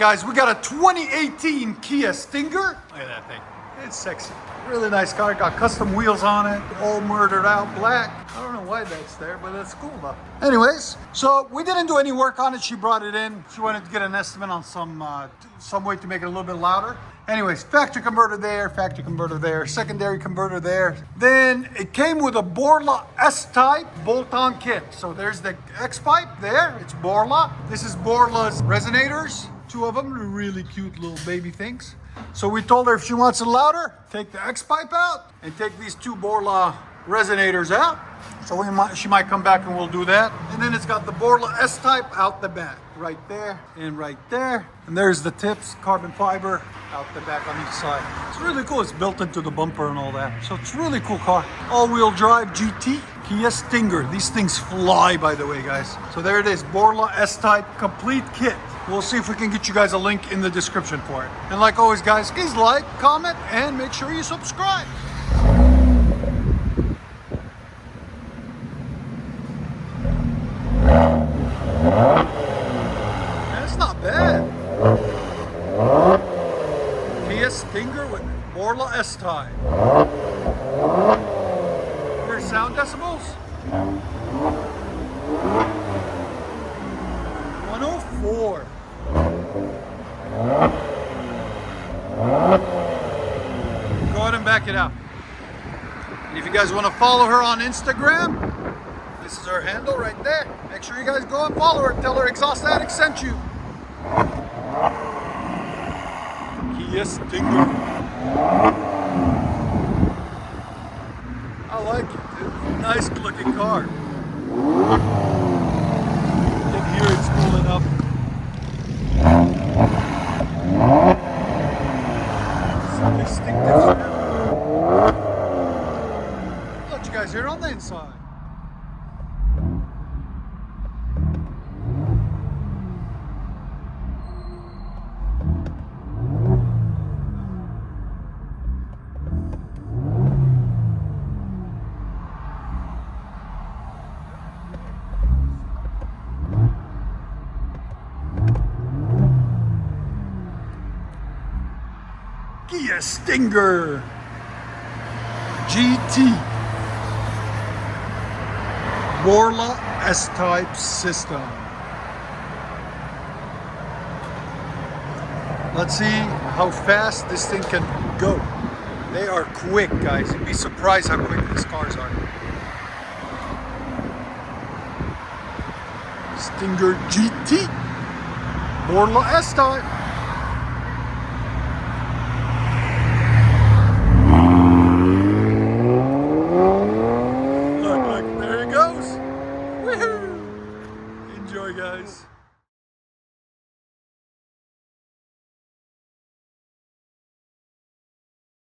guys, we got a 2018 Kia Stinger. Look at that thing. It's sexy. Really nice car. Got custom wheels on it. All murdered out black. I don't know why that's there, but that's cool though. Anyways, so we didn't do any work on it. She brought it in. She wanted to get an estimate on some way to make it a little bit louder. Anyways, factory converter there, secondary converter there. Then it came with a Borla S-type bolt-on kit. So there's the X-pipe there. It's Borla. This is Borla's resonators. Two of them, really cute little baby things. So we told her if she wants it louder, take the X-pipe out and take these two Borla resonators out. So she might come back and we'll do that. And then it's got the Borla S-type out the back, right there and right there. And there's the tips, carbon fiber out the back on each side. It's really cool. It's built into the bumper and all that. So it's a really cool car. All-wheel drive GT Kia Stinger. These things fly, by the way, guys. So there it is, Borla S-type complete kit. We'll see if we can get you guys a link in the description for it. And like always, guys, please like, comment, and make sure you subscribe. That's not bad. Kia Stinger with Borla S-type. Your sound decibels? 104. Go ahead and back it out. And if you guys want to follow her on Instagram, this is her handle right there. Make sure you guys go and follow her. Tell her Exhaust Addicts sent you. Kia Stinger. I like it, dude. Nice looking car. You can hear it spooling up. Some distinctive smell. Let you guys hear it on the inside. Kia Stinger GT Borla S-type system. Let's see how fast this thing can go. They are quick, guys. You'd be surprised how quick these cars are. Stinger GT Borla S-type. Enjoy, guys.